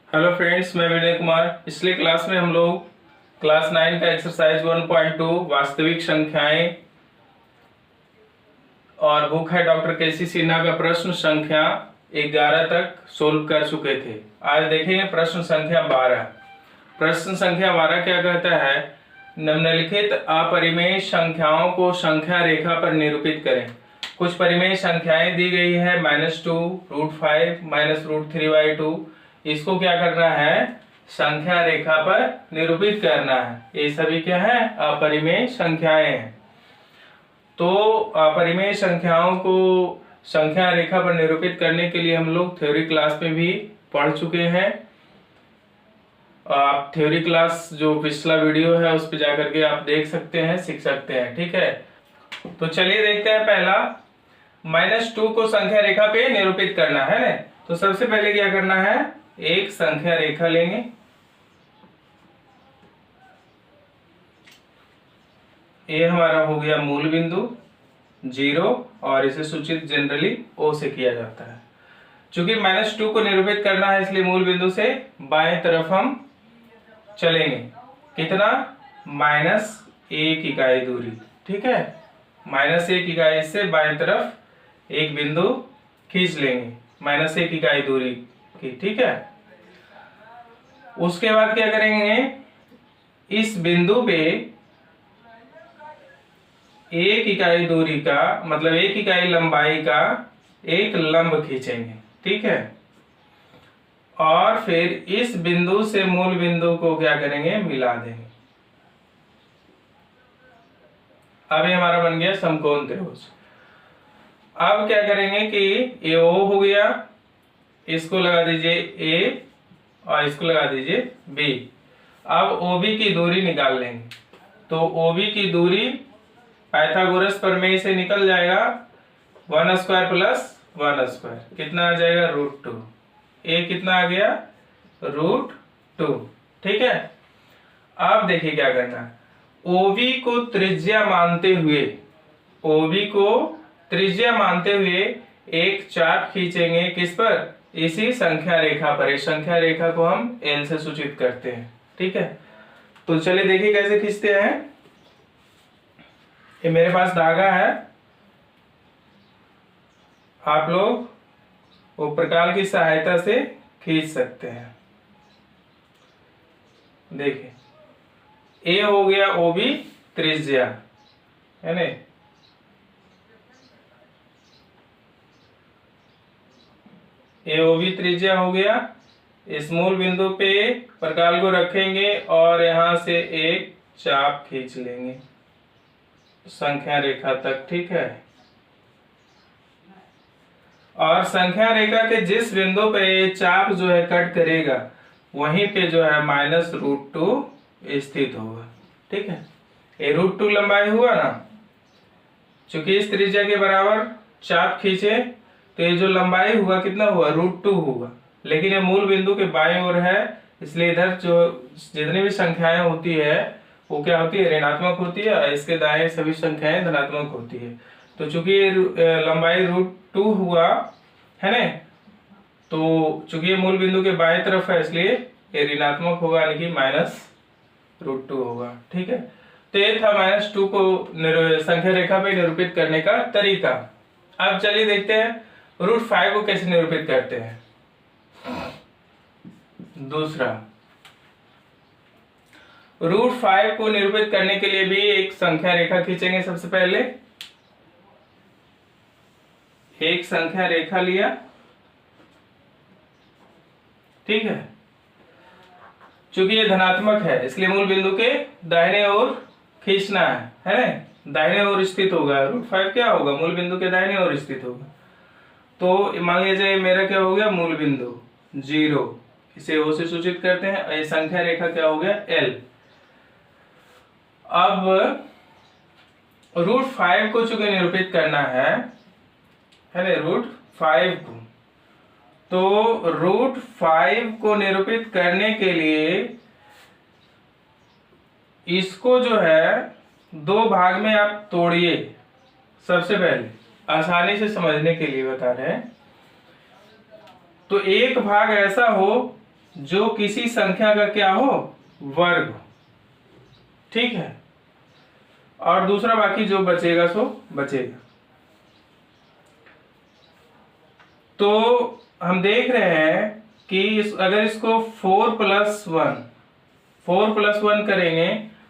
Hello friends, मैं विनय कुमार। पिछले class में हम लोग क्लास 9 का एक्सरसाइज 1.2 वास्तविक संख्याएं और बुक है डॉक्टर केसी सिन्हा का प्रश्न संख्या 11 तक सोल्व कर चुके थे। आज देखेंगे प्रश्न संख्या 12। प्रश्न संख्या 12 क्या कहता है? निम्नलिखित अपरिमेय संख्याओं को संख्या रेखा पर निरूपित करें। कुछ परिमेय संख्याएं दी गई है -2, √5, -√3/2। इसको क्या करना है? संख्या रेखा पर निरूपित करना है। ये सभी क्या है? अपरिमेय संख्याएं हैं। तो अपरिमेय संख्याओं को संख्या रेखा पर निरूपित करने के लिए हम लोग थ्योरी क्लास में भी पढ़ चुके हैं। आप थ्योरी क्लास जो पिछला वीडियो है उस पर जाकर के आप देख सकते हैं, सीख सकते हैं। ठीक है, तो चलिए देखते हैं। पहला -2 को संख्या रेखा पे निरूपित करना है ना। तो सबसे पहले क्या करना है? एक संख्या रेखा लेंगे। ये हमारा हो गया मूल बिंदु 0 और इसे सूचित जनरली O से किया जाता है। चूंकि -2 को निरूपित करना है इसलिए मूल बिंदु से बाएं तरफ हम चलेंगे। कितना? -1 इकाई दूरी। ठीक है, -1 इकाई से बाएं तरफ एक बिंदु खींच लेंगे -1 इकाई दूरी की। ठीक है, उसके बाद क्या करेंगे? इस बिंदु पे 1 इकाई दूरी का मतलब 1 इकाई लंबाई का एक लंब खींचेंगे। ठीक है, और फिर इस बिंदु से मूल बिंदु को क्या करेंगे? मिला देंगे। अब ये हमारा बन गया समकोण त्रिभुज। अब क्या करेंगे कि ये O हो गया, इसको लगा दीजिए A और इसको लगा दीजिए B। अब OB की दूरी निकाल लेंगे। तो OB की दूरी पाइथागोरस प्रमेय से निकल जाएगा 1² + 1²। कितना आ जाएगा? √2। A कितना आ गया? √2। ठीक है, अब देखिए क्या करना है। OB को त्रिज्या मानते हुए एक चाप खींचेंगे। किस पर? इसी संख्या रेखा पर। इस संख्या रेखा को हम L से सूचित करते हैं। ठीक है, तो चलिए देखिए कैसे खींचते हैं। ये मेरे पास धागा है, आप लोग वो प्रकार की सहायता से खींच सकते हैं। देखिए, A हो गया OB त्रिज्या, है ना। A OB त्रिज्या हो गया। इस मूल बिंदु पे प्रकाल को रखेंगे और यहां से एक चाप खींच लेंगे संख्या रेखा तक। ठीक है, और संख्या रेखा के जिस बिंदु पे ये चाप जो है कट करेगा वहीं पे जो है -√2 स्थित होगा। ठीक है, ये √2 लंबाई हुआ ना। चूंकि इस त्रिज्या के बराबर चाप खींचे तो ये जो लंबाई हुआ कितना हुआ? √2 हुआ। लेकिन ये मूल बिंदु के बाएं ओर है, इसलिए इधर जो जितनी भी संख्याएं होती है वो क्या होती है? ऋणात्मक होती है। इसके दाएं सभी संख्याएं धनात्मक होती है। तो चूंकि ये लंबाई √2 हुआ है ना, तो चूंकि ये मूल बिंदु के बाएं तरफ है इसलिए ये ऋणात्मक होगा, यानी कि -√2 होगा। ठीक है, तो ये था -2 को संख्या रेखा पे निरूपित करने का तरीका। अब चलिए देखते हैं √5 को कैसे निरूपित करते हैं। दूसरा, √5 को निरूपित करने के लिए भी एक संख्या रेखा खींचेंगे। सबसे पहले एक संख्या रेखा लिया। ठीक है, चूंकि ये धनात्मक है इसलिए मूल बिंदु के दाहिने ओर खींचना है ना। दाहिने ओर स्थित होगा। √5 क्या होगा? मूल बिंदु के दाहिने ओर स्थित होगा। तो मान लीजिए मेरा क्या हो गया? मूल बिंदु 0, इसे O से सूचित करते हैं। ये संख्या रेखा क्या हो गया? L। अब √5 को चूंकि निरूपित करना है ना, √5 को, तो √5 को निरूपित करने के लिए इसको जो है 2 भाग में आप तोड़िए। सबसे पहले आसानी से समझने के लिए बता रहे हैं। तो एक भाग ऐसा हो जो किसी संख्या का क्या हो, वर्ग हो। ठीक है, और दूसरा बाकी जो बचेगा सो बचेगा। तो हम देख रहे हैं कि अगर इसको 4+1 करेंगे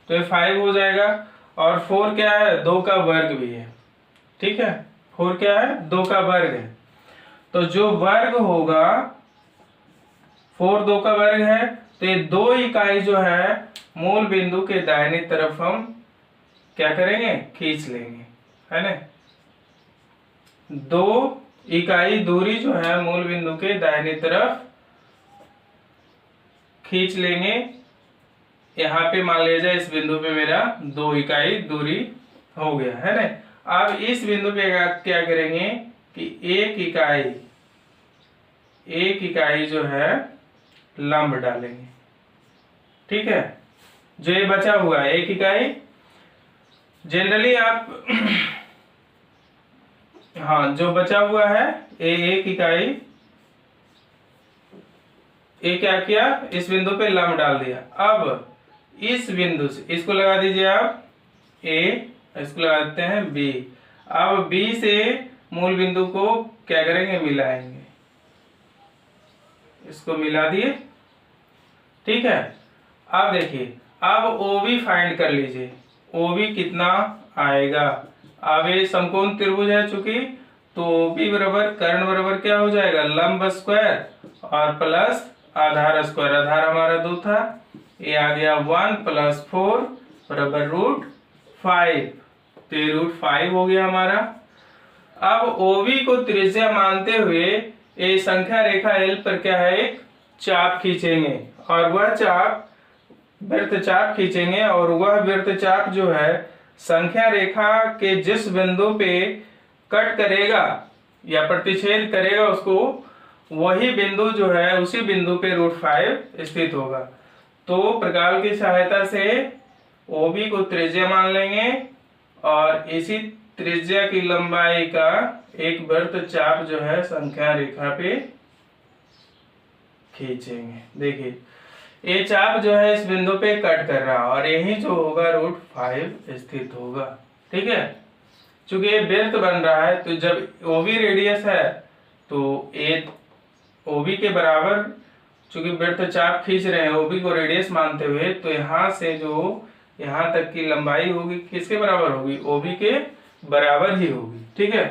तो ये 5 हो जाएगा, और 4 क्या है, 2 का वर्ग भी है। ठीक है, 4 क्या है, 2 का वर्ग है। तो जो वर्ग होगा, 4 2 का वर्ग है, तो ये 2 इकाई जो है मूल बिंदु के दाहिनी तरफ हम क्या करेंगे, खींच लेंगे, है ना। 2 इकाई दूरी जो है मूल बिंदु के दाहिनी तरफ खींच लेंगे। यहाँ पे मान लिया जाए इस बिंदु पे मेरा 2 इकाई दूरी हो गया, है ना। अब इस बिंदु पे क्या करेंगे कि एक इकाई जो है लंब डालेंगे। ठीक है, जो ये बचा हुआ है 1 इकाई, जनरली आप हाँ, जो बचा हुआ है ये 1 इकाई, ये क्या किया, इस बिंदु पे लंब डाल दिया। अब इस बिंदु से इसको लगा दीजिए आप A, इसको लगा देते हैं B। अब B से मूल बिंदु को क्या करेंगे, मिलाएंगे, इसको मिला दिए। ठीक है, अब देखिए, अब OB फाइंड कर लीजिए, OB कितना आएगा। अब ये समकोण त्रिभुज है चूंकि, तो OB बराबर कर्ण बराबर क्या हो जाएगा, लंब स्क्वायर और प्लस आधार स्क्वायर। आधार हमारा 2 था, ये आ गया 1 + 4 बराबर √5। तो ये √5 हो गया हमारा। अब OB को त्रिज्या मानते हुए ये संख्या रेखा L पर क्या है, एक चाप खींचेंगे, और वह चाप वृत्तचाप खींचेंगे, और वह वृत्तचाप जो है संख्या रेखा के जिस बिंदु पे कट करेगा या प्रतिच्छेद करेगा, उसको वही बिंदु जो है उसी बिंदु पे √5 स्थित होगा। तो प्रकार की सहायता से OB को त्रिज्या मान लेंगे, और इसी त्रिज्या की लंबाई का एक वृत्तचाप जो है संख्या रेखा पे खींचेंगे। देखिए, ये चाप जो है इस बिंदु पे कट कर रहा है, और यही जो होगा √5 स्थित होगा। ठीक है, चूंकि ये वृत्त बन रहा है, तो जब OB रेडियस है तो ये OB के बराबर, चूंकि वृत्तचाप खींच रहे हैं OB को रेडियस मानते हुए, तो यहाँ से जो यहाँ तक की लंबाई होगी किसके बराबर होगी, OB के बराबर ही होगी। ठीक है,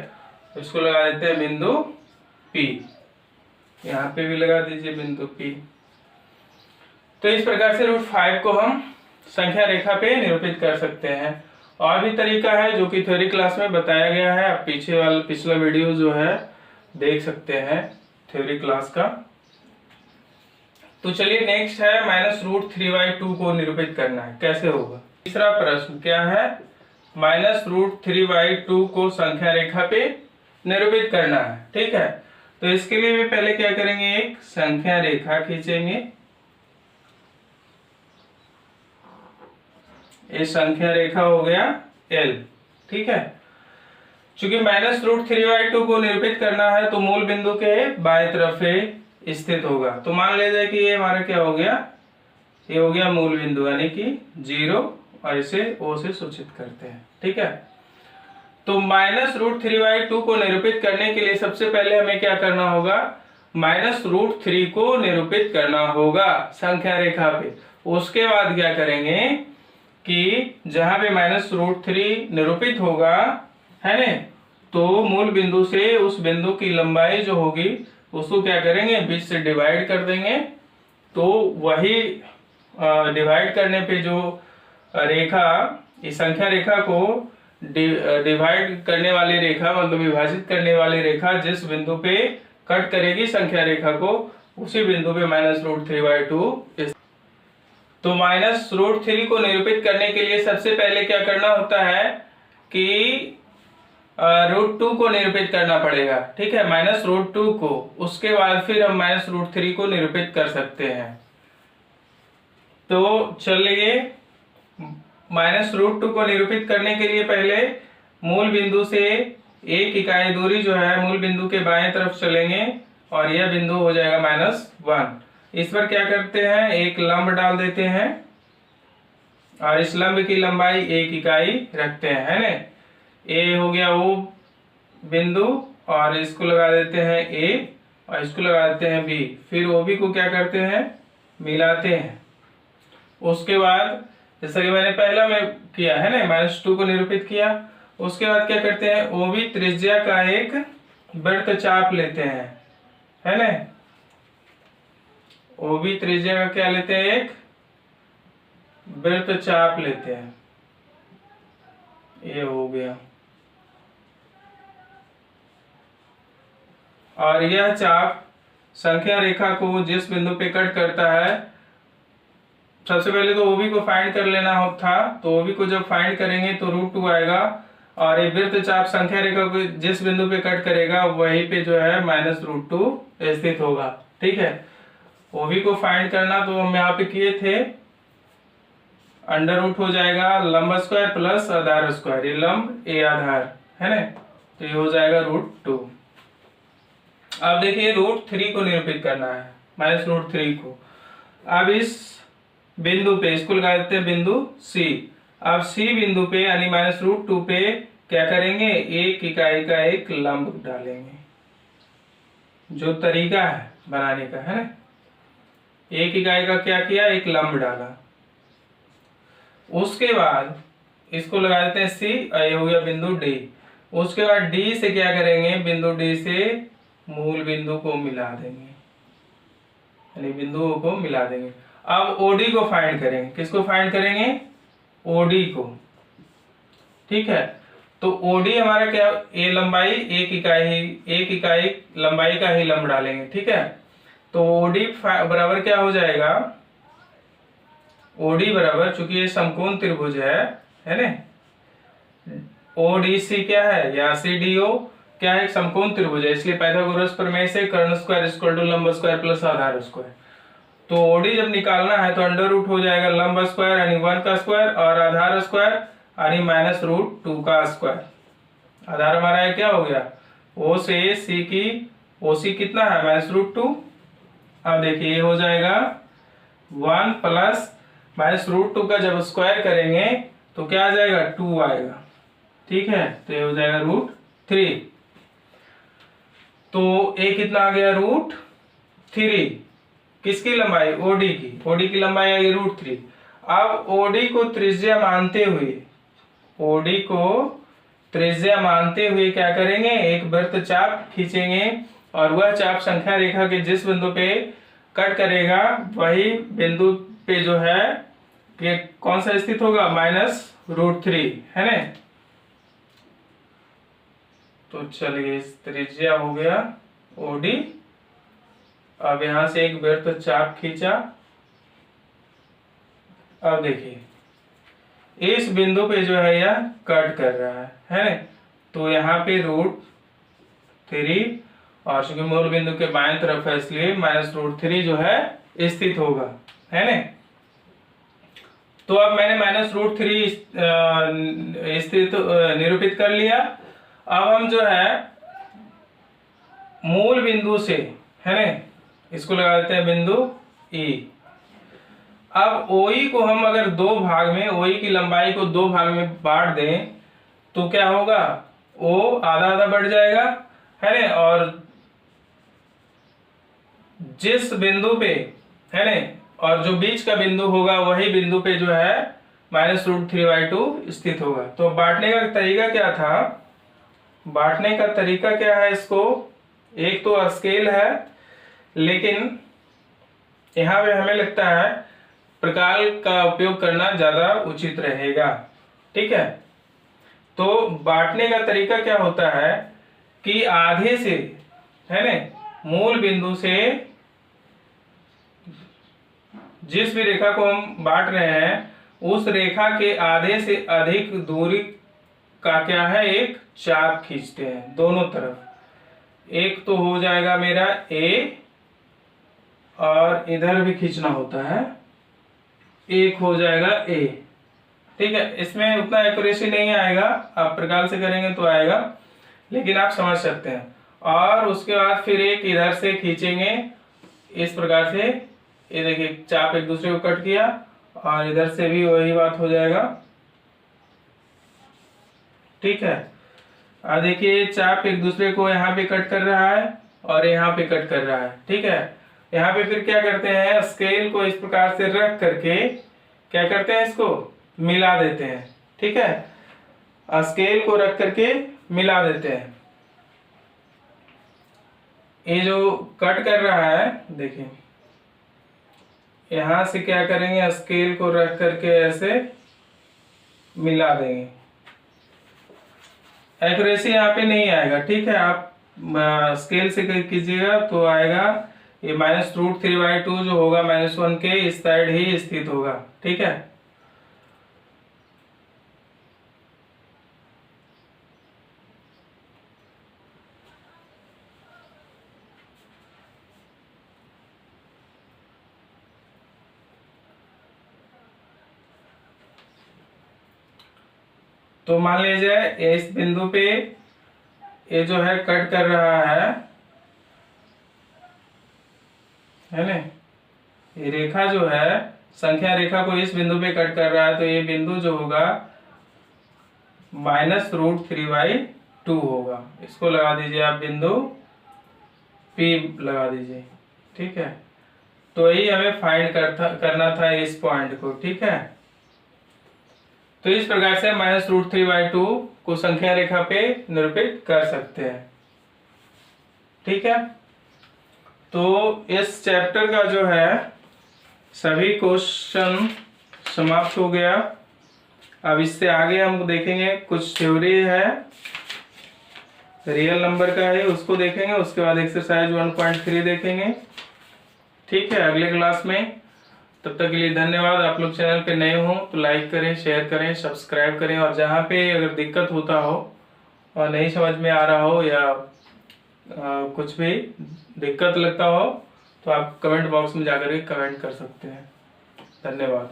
तो इसको लगा देते हैं बिंदु P, यहाँ पे भी लगा दीजिए बिंदु P। तो इस प्रकार से √5 को हम संख्या रेखा पे निरूपित कर सकते हैं। और भी तरीका है जो कि थ्योरी क्लास में बताया गया है, आप पिछला वीडियो जो है देख सकते हैं थ्योरी क्लास का। तो चलिए नेक्स्ट है -√3/2 को निरूपित करना है, कैसे होगा। तीसरा प्रश्न क्या है, -√3/2 को संख्या रेखा पे निरूपित करना है। ठीक है, तो इसके लिए भी पहले क्या करेंगे, एक संख्या रेखा खींचेंगे। ये संख्या रेखा हो गया L। ठीक है, चूंकि -√3/2 को निरूपित करना है तो मूल बिंदु के बाएं तरफ से स्थित होगा। तो मान लिया जाए कि ये हमारा क्या हो गया, ये हो गया मूल बिंदु, यानी कि 0, और इसे O से सूचित करते हैं। ठीक है, तो -√3/2 को निरूपित करने के लिए सबसे पहले हमें क्या करना होगा, -√3 को निरूपित करना होगा संख्या रेखा पे। उसके बाद क्या करेंगे कि जहां पे -√3 निरूपित होगा, है ना, तो मूल बिंदु से उस बिंदु की लंबाई जो होगी उसको क्या करेंगे, 20 से डिवाइड कर देंगे। तो वही डिवाइड करने पे जो रेखा, इस संख्या रेखा को डिवाइड करने वाली रेखा, मतलब विभाजित करने वाली रेखा जिस बिंदु पे कट करेगी संख्या रेखा को, उसी बिंदु पे -√3/2। तो -√3 को निरूपित करने के लिए सबसे पहले क्या करना होता है कि √2 को निरूपित करना पड़ेगा। ठीक है, -√2 को, उसके बाद फिर हम -√3 को निरूपित कर सकते हैं। तो चलिए, -√2 को निरूपित करने के लिए पहले मूल बिंदु से 1 इकाई दूरी जो है मूल बिंदु के बाएं तरफ चलेंगे, और यह बिंदु हो जाएगा -1। इस पर क्या करते हैं, एक लंब डाल देते हैं और इस लंब की लंबाई 1 इकाई रखते हैं, है ना। ए हो गया वो बिंदु और इसको लगा देते हैं ए और इसको लगा देते हैं बी। फिर ओ बी को क्या करते हैं, मिलाते हैं। उसके बाद जैसा कि मैंने पहला में किया है ना, -2 को निरूपित किया। उसके बाद क्या करते हैं, ओ बी त्रिज्या का एक वृत्त चाप लेते हैं, है ना। ओ बी त्रिज्या का क्या लेते हैं, एक वृत्त चाप लेते हैं। ये हो गया। और यह चाप संख्या रेखा को जिस बिंदु पे कट करता है, सबसे पहले तो ओबी को फाइंड कर लेना था। तो ओबी को जब फाइंड करेंगे तो √2 आएगा और ये वृत्त चाप संख्या रेखा को जिस बिंदु पे कट करेगा वहीं पे जो है -√2 स्थित होगा। ठीक है, ओबी को फाइंड करना तो हम यहाँ पे किए थे, अंडर रूट हो जाएगा लंब स्क्वायर प्लस आधार स्क्वायर, ये लंब ए आधार है ना, तो ये हो जाएगा √2। अब देखिए √3 को निरूपित करना है, -√3 को। अब इस बिंदु पे इसको लगा देते हैं बिंदु C। अब C बिंदु पे यानी -√2 पे क्या करेंगे, 1 इकाई का एक लंब डालेंगे। जो तरीका है बनाने का है ना, 1 इकाई का क्या किया, एक लंब डाला। उसके बाद इसको लगा देते हैं C और ये हो गया बिंदु D। उसके बाद D से क्या करेंगे, बिंदु D से मूल बिंदु को मिला देंगे, यानी बिंदुओं को मिला देंगे। अब OD को फाइंड करेंगे। किसको फाइंड करेंगे, OD को। ठीक है, तो OD हमारा क्या, ए लंबाई 1 इकाई लंबाई का ही लंब डालेंगे। ठीक है, तो OD बराबर क्या हो जाएगा, OD बराबर, चूंकि ये समकोण त्रिभुज है ना, ODC क्या है या CDO क्या है, समकोण त्रिभुज है, इसलिए पाइथागोरस प्रमेय से कर्ण स्क्वायर इक्वल टू लंब स्क्वायर प्लस आधार स्क्वायर। तो OD जब निकालना है तो अंडर रूट हो जाएगा लंब स्क्वायर यानी 1 का स्क्वायर और आधार स्क्वायर यानी -√2 का स्क्वायर। आधार हमारा है क्या हो गया, O से C की OC कितना है, -√2। अब देखिए ये हो जाएगा 1 प्लस -√2 का जब स्क्वायर करेंगे तो क्या आ जाएगा, 2 आएगा। ठीक है, तो ये हो जाएगा √3। तो ए कितना आ गया, √3। किसकी लंबाई, OD की लंबाई आई √3। अब OD को त्रिज्या मानते हुए क्या करेंगे, एक वृत्त चाप खींचेंगे और वह चाप संख्या रेखा के जिस बिंदु पे कट करेगा वही बिंदु पे जो है कि कौन सा स्थित होगा, -√3 है ना। तो चलिए त्रिज्या हो गया OD। अब यहां से एक वृत्त चाप खींचा। अब देखिए इस बिंदु पे जो है यह कट कर रहा है, तो यहाँ पे √3 और चूंकि मूल बिंदु के बाएं तरफ है इसलिए -√3 जो है स्थित होगा, है ना। तो अब मैंने -√3 स्थित निरूपित कर लिया। अब हम जो है मूल बिंदु से, है ना, इसको लगा देते हैं बिंदु E। अब OE को हम अगर OE की लंबाई को 2 भाग में बांट दें तो क्या होगा, O आधा आधा बढ़ जाएगा, है ना, और जिस बिंदु पे, है ना, और जो बीच का बिंदु होगा वही बिंदु पे जो है -√3/2 स्थित होगा। तो बांटने का तरीका क्या था, बांटने का तरीका क्या है, इसको एक तो स्केल है, लेकिन यहाँ पे हमें लगता है प्रकाल का उपयोग करना ज्यादा उचित रहेगा। ठीक है, तो बांटने का तरीका क्या होता है कि आधे से, है ना, मूल बिंदु से जिस भी रेखा को हम बांट रहे हैं उस रेखा के आधे से अधिक दूरी का क्या है, एक चाप खींचते हैं दोनों तरफ। एक तो हो जाएगा मेरा A और इधर भी खींचना होता है, एक हो जाएगा A। ठीक है, इसमें उतना एक्यूरेसी नहीं आएगा, आप प्रकार से करेंगे तो आएगा, लेकिन आप समझ सकते हैं। और उसके बाद फिर एक इधर से खींचेंगे इस प्रकार से ये देखिए चाप एक दूसरे को कट किया और इधर से भी वही बात हो जाएगा। ठीक है, अब देखिए चाप एक दूसरे को यहाँ पे कट कर रहा है और यहाँ पे कट कर रहा है। ठीक है, यहाँ पे फिर क्या करते हैं, स्केल को इस प्रकार से रख करके क्या करते हैं, इसको मिला देते हैं। ठीक है, स्केल को रख करके मिला देते हैं। ये जो कट कर रहा है देखिए, यहां से क्या करेंगे, स्केल को रख करके ऐसे मिला देंगे। एक्यूरेसी यहाँ पे नहीं आएगा। ठीक है, आप स्केल से कीजिएगा तो आएगा ये -√3/2 जो होगा -1 के इस साइड ही स्थित होगा। ठीक है, तो मान लीजिए इस बिंदु पे ये जो है कट कर रहा है ना, ये रेखा जो है संख्या रेखा को इस बिंदु पे कट कर रहा है, तो ये बिंदु जो होगा -√3/2 होगा। इसको लगा दीजिए आप बिंदु P लगा दीजिए। ठीक है, तो यही हमें फाइंड करना था इस पॉइंट को। ठीक है, तो इस प्रकार से -√3/2 को संख्या रेखा पे निरूपित कर सकते हैं। ठीक है, तो इस चैप्टर का जो है सभी क्वेश्चन समाप्त हो गया। अब इससे आगे हम देखेंगे कुछ थ्योरी है, रियल नंबर का है, उसको देखेंगे। उसके बाद एक्सरसाइज 1.3 देखेंगे। ठीक है, अगले क्लास में। तब तक के लिए धन्यवाद। आप लोग चैनल पे नए हो तो लाइक करें, शेयर करें, सब्सक्राइब करें, और जहाँ पे अगर दिक्कत होता हो और नहीं समझ में आ रहा हो या कुछ भी दिक्कत लगता हो तो आप कमेंट बॉक्स में जाकर के कमेंट कर सकते हैं। धन्यवाद।